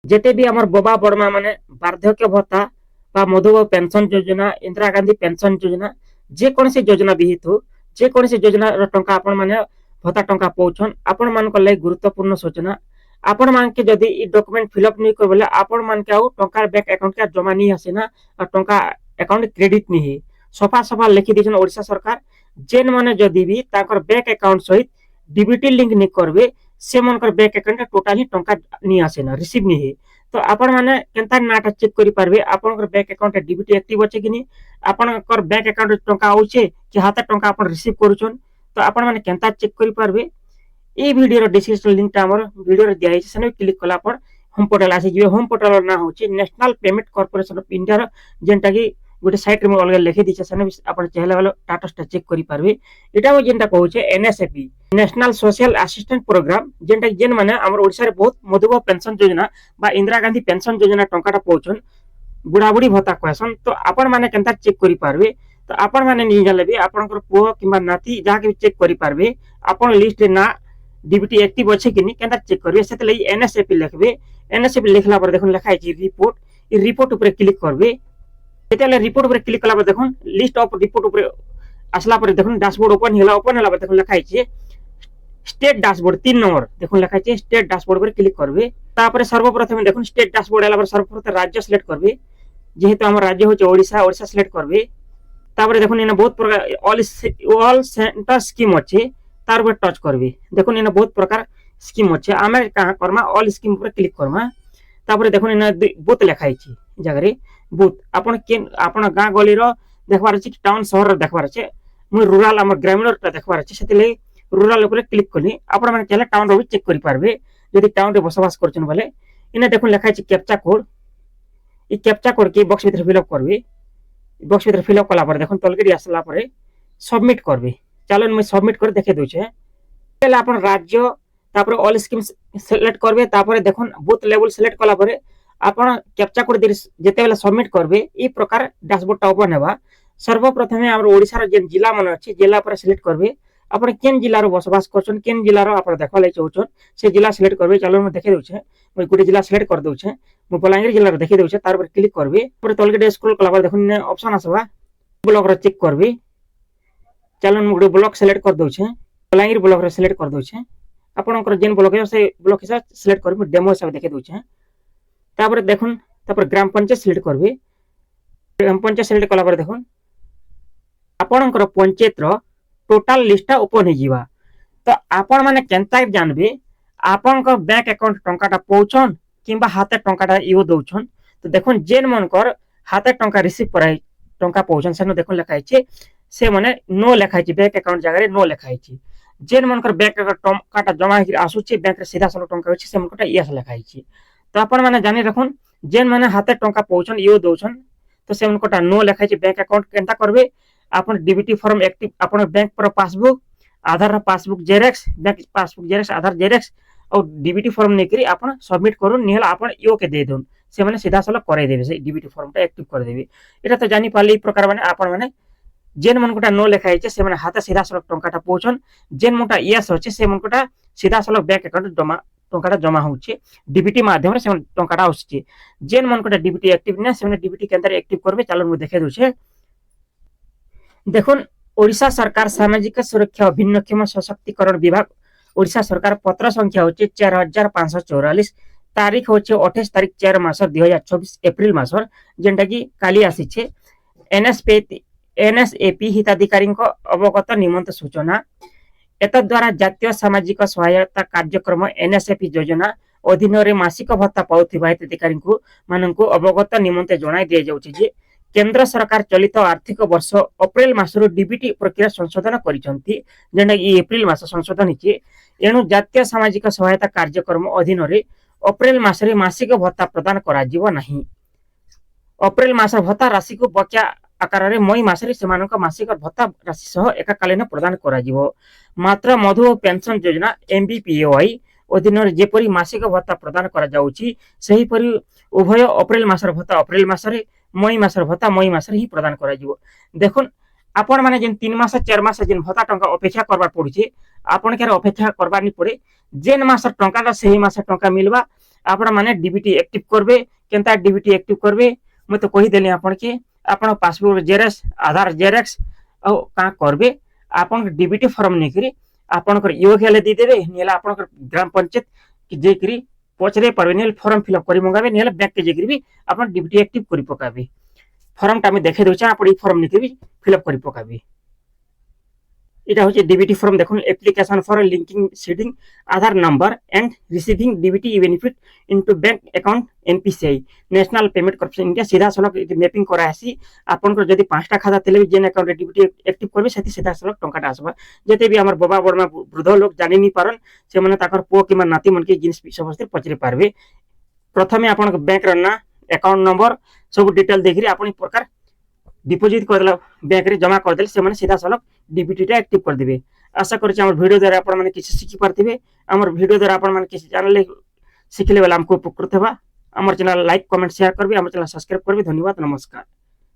যেতে বি আমার বাবা বড়মা মানে বার্ধক্য ভত্তা বা মধুবাবু পেনশন যোজনা ইন্দিরা গান্ধী পেনশন যোজনা যেকୌଣସି ଯୋଜନା ବିହିତ ଯେକୌଣସି ଯୋଜନାର ଟଙ୍କା ଆପଣ ମାନେ ଭତ୍ତା ଟଙ୍କା ପାଉଛନ୍ ଆପଣ ମାନଙ୍କ ଲାଗି ଗୁରୁତ୍ୱପୂର୍ଣ୍ଣ ସୂଚନା ଆପଣ ମାନକେ ଯଦି ଇ ଡକ୍ୟୁମେଣ୍ଟ ଫିଲଅପ ନି କରିଲେ ଆପଣ ମାନକେ ଆଉ ଟଙ୍କା ବ୍ୟାଙ୍କ ଆକାଉଣ୍ଟ କେ ଜମା ନି ଆସେ ନା ଆଉ ଟଙ୍କା ଆକାଉଣ୍ଟ କ୍ରେଡିଟ ନି হে ସଫା ସଫା ଲେଖି ଦେଇଛନ୍ ଓଡ଼ିଶା ସରକାର ଯେନ୍ ମାନେ ଯଦି ବି ତାଙ୍କର ବ୍ୟାଙ୍କ ଆକାଉଣ୍ଟ ସହିତ ଡିବିଟି ଲିଙ୍କ ନି କରବେ ସେମାନଙ୍କର ବ୍ୟାଙ୍କ ଆକାଉଣ୍ଟ ଟୋଟାଲି ଟଙ୍କା ନି ଆସେ ନା ରିସିଭ ନି হে ତ ଆପଣ ମାନେ କେନ୍ତା ନାଟା ଚେକ୍ କରି ପାରବେ ଆପଣଙ୍କର ବ୍ୟାଙ୍କ ଆକାଉଣ୍ଟ ଡିବିଟି ଆକ୍ଟିଭ ଅଛି କି ନି ଆପଣଙ୍କର ବ୍ୟାଙ୍କ ଆକାଉଣ୍ଟ ଟଙ୍କା ଆଉଛେ କି ହାতে ଟଙ୍କା ଆପଣ ରିସିଭ କରୁଛନ୍ ତ ଆପଣ ମାନେ କେନ୍ତା ଚେକ୍ କରି পারবে এই ভিডিওর ডিসক্রিপশন লিঙ্কটা আমার ভিডিওরে দিয়া হয়েছে সেনে ক্লিক কলা পর হোম পোর্টাল আসিଯିବେ হোম পোর্টালর না হচ্ছে ন্যাশনাল পেমেন্ট কর্পোরেশন অফ ইন্ডিয়ার যেটা কি গোটে সাইট রে ମୁଁ ଅଲଗା ଲେଖି ଦେଇଛେ ସେନେ ଆପଣ ଚାହିଁଲା ବେଲେ ଷ୍ଟାଟସଟା ଚେକ୍ କରିପାରିବେ ଏଟା ମୁଁ ଯେନ୍ଟା କହୁଛେ NSAP national social assistant programme ଯେନ୍ଟା କି ଯେନ୍ ମାନେ ଆମର ଓଡ଼ିଶାରେ ବହୁତ ମଧୁବାବୁ ପେନସନ ଯୋଜନା ବା ଇନ୍ଦିରା ଗାନ୍ଧୀ ପେନସନ ଯୋଜନା ଟଙ୍କାଟା ପାଉଛନ୍ ବୁଢ଼ାବୁଢ଼ୀ ଭତ୍ତା କହିସନ୍ ତ ଆପଣ ମାନେ କେନ୍ତା ଚେକ୍ କରିପାରିବେ ତ ଆପଣ ମାନେ ନି ଜାଣିଲେ ବି ଆପଣଙ୍କର ପୁଅ କିମ୍ବା ନାତି ଯାହାକି ବି ଚେକ୍ କରିପାରିବେ ଆପଣ ଲିଷ୍ଟରେ ନା ডিবিটি অ্যাক্টিভ আছে কিনি কেনতা চেক করবে সেতে লাগি এনএসএপি লিখবে এনএসএপি লিখলা পরে দেখুন লেখা আছে রিপোর্ট এই রিপোর্ট উপরে ক্লিক করবে যেতে রিপোর্ট উপরে ক্লিক কলা পরে দেখুন লিস্ট অফ রিপোর্ট উপরে আসলা পরে দেখুন ড্যাশবোর্ড ওপেন হলা পরে দেখুন লেখা আছে স্টেট ড্যাশবোর্ড 3 নম্বর দেখুন লেখা আছে স্টেট ড্যাশবোর্ড উপরে ক্লিক করবে তারপরে সর্বপ্রথমে দেখুন স্টেট ড্যাশবোর্ড এলা পরে সর্বপ্রথম রাজ্য সিলেক্ট করবে যেহেতু আমার রাজ্য হচ্ছে ওড়িশা ওড়িশা সিলেক্ট করবে তারপরে দেখুন এনে বহুত প্রকার অল সেন্টার স্কিম আছে তার উপরে टच করবে দেখুন এনে বহুত প্রকার স্কিম আছে আমি কাহা করমা অল স্কিম উপরে ক্লিক করমা তারপরে দেখুন এনে বুথ লেখা আছে জায়গায় বুথ আপন কেন আপন গাঁ গলির দেখবার আছে টাউন শহর দেখবার আছে মুই রুরাল আমার গ্রামীণটা দেখবার আছে সেতলে রুরাল উপরে ক্লিক কলি আপন মানে চাইলে টাউন রে চেক করি পারবে যদি টাউন রে বসবাস করছেন বলে এনে দেখুন লেখা আছে ক্যাপচা কোড এই ক্যাপচা কোড কি বক্স ভিতরে ফিল আপ করবে বক্স ভিতরে ফিল আপ কলা পরে দেখুন তলকে আসলা পরে सबमिट করবে চলুন মই सबमिट করে দেখে দউছে তাহলে আপন রাজ্য তারপরে অল স্কিম সিলেক্ট করবে তারপরে দেখুন বুথ লেভেল সিলেক্ট কলা পরে আপন ক্যাপচা কোড যেতে বেলা सबमिट করবে এই প্রকার ড্যাশবোর্ডটা ওপেন হেবা সর্বপ্রথমে আমরা ওড়িশার যে জেলা মনে আছে জেলা পরে সিলেক্ট করবে আপন কেন জেলার বসবাস করছেন কেন জেলার আপন দেখবা লাগি চাহুছন সে জেলা সিলেক্ট করবে চলুন মই দেখে দউছে মই গোটে জেলা সিলেক্ট করে দউছে মই বলাঙ্গীর জেলার দেখে দউছে তার উপরে ক্লিক করবে পরে তলকে স্ক্রল কলা পরে দেখুন অপশন আসবা ব্লক রে চেক করবে चलन मुझे ब्लॉक सिलेक्ट कर दउछे बलांगीर ब्लॉक रे सिलेक्ट कर दउछे आपनकर जेन ब्लॉक है से ब्लॉक हिसाब सिलेक्ट करबे डेमो हिसाब देखे दउछे तापर देखुन तापर ग्राम पंचायत सिलेक्ट करबे ग्राम पंचायत सिलेक्ट कला पर देखुन आपनकर पंचायत रो टोटल लिस्ट ओपन हे जीवा तो आपन माने केनता जानबे आपनकर बैंक अकाउंट टंकाटा पहुचन किंबा हाते टंकाटा इयो दउछन तो देखुन जेन मनकर हाते टंका रिसीव कराई टंका पहुचन सेनो देखुन लिखा है से माने नो लेखा है बैंक अकाउंट जगह नो लेखा है जेन मनकर बैंक टंकाटा जमा हे आसुचे बैंक रे सीधा सलो टंका होचे से मनकटा यस लेखा है तो अपन माने जानि रखुन जेन माने हाते टंका पहुचन इयो दउछन तो से मनकटा नो लेखा है बैंक अकाउंट केनता करबे अपन डीबीटी फॉर्म एक्टिव अपन बैंक पर passbook Aadhaar passbook xerox bank passbook xerox Aadhaar xerox और डीबीटी फॉर्म नै करी अपन सबमिट करूँ निहला अपन इयो के दे दोन से माने सीधा सलो करे देबे से डीबीटी फॉर्मटा एक्टिव कर देबे एटा तो जानि पाले ई प्रकार माने अपन माने जेन मनकोटा नो लेखा है से माने हाथे सीधा सलक टंकाटा पहुचन जेन मनकोटा यस होचे से मनकोटा सीधा सलक बैंक अकाउंट जमा टंकाटा जमा होचे डीबीटी माध्यम रे से टंकाटा आउचे जेन मनकोटा डीबीटी एक्टिव ने से माने डीबीटी के अंदर एक्टिव करबे चलो मु देखे दउछे देखुन ओडिशा सरकार सामाजिक सुरक्षा और भिन्नक्षम सशक्तिकरण विभाग ओडिशा सरकार पत्र संख्या होचे 4544 तारीख होचे 28 तारीख 4 मास 2024 एप्रिल मास जेंटा की काली आसीचे एनएसएपी हिताधिकारी अवगत निमंत सूचना एत द्वारा जातीय सामाजिक सहायता कार्यक्रम एनएसएपी योजना अधीन रे मासिक भत्ता पाउथिबा हिताधिकारी माननको अवगत निमंत जणाई दिया जाउछि जे केंद्र सरकार चलित आर्थिक वर्ष अप्रैल मासरो डीबीटी प्रक्रिया संशोधन करिसंती जेना ई एप्रिल मास संशोधन हिचे एनु जातीय सामाजिक सहायता कार्यक्रम अधीन रे अप्रैल मासरे मासिक भत्ता प्रदान करा जीव नाही अप्रैल मास भत्ता राशि को बकिया आकार रे मई मासरे सेमानक मासिक भत्ता राशि सह एकाकालीन प्रदान करा जीव मात्र मधु पेंशन योजना एमबीपीएवाई अधीन रे जेपरी मासिक भत्ता प्रदान करा जाउछि सही परि उभय अप्रैल मासर भत्ता अप्रैल मासरे मई मासर भत्ता मई मासरे ही प्रदान करा जीव देखुन आपण माने जेन 3 मास 4 मास जेन भत्ता टंका अपेक्षा करबा पड़ुछि आपण केर अपेक्षा करबा नि पड़े जेन मासर टंकाटा सही मास टंका मिलबा आपण माने डीबीटी एक्टिव करबे केनता डीबीटी एक्टिव करबे मैं तो कही देली आपण के आपण पासबुक जेरक्स आधार जेरक्स और का करबे आपण डीबीटी फॉर्म नेकरी आपण कर योग हेले दी देबे नेला आपण ग्राम पंचायत कि जेकरी पचरे परबे नेल फॉर्म फिलअप करी मंगाबे नेला बैंक के जेकरी भी आपण डीबीटी एक्टिव करी पकाबे फॉर्म टा में देखे दोचा आपण फॉर्म नेकरी फिलअप करी पकाबे এটা হচ্ছে ডিবিটি ফর্ম দেখুন application for linking seeding Aadhaar number and receiving DBT benefit into bank account NPCI national payment corporation India সিধা সলক ম্যাপিং করা আসি আপনার যদি 5টা খাতা তেলে যেন অ্যাকাউন্টে ডিবিটি অ্যাক্টিভ করবে সেটি সিধা সলক টঙ্কাটা আসবা যেতে বি আমার বাবা বড়মা বৃদ্ধ লোক জানি নি পারন সেমানে তাকর পুଅ কিংবা নাতি মনকে জিনিস সমস্ত পচরি পারবে প্রথমে আপনার ব্যাঙ্কর না অ্যাকাউন্ট নম্বর সব ডিটেল দেখি আপনি প্রকার डिपोजिट करदेला बैंक रे जमा करदेले से माने सीधा सलक डीबीटी टा एक्टिव कर देबे आशा करछि हमर वीडियो द्वारा आपण माने किछि सिखि पारथिबे हमर वीडियो द्वारा आपण माने किछि जानले सिखले वाला हमको उपकृत हेबा हमर चैनल लाइक कमेंट शेयर करबे हमर चैनल सब्सक्राइब करबे धन्यवाद नमस्कार।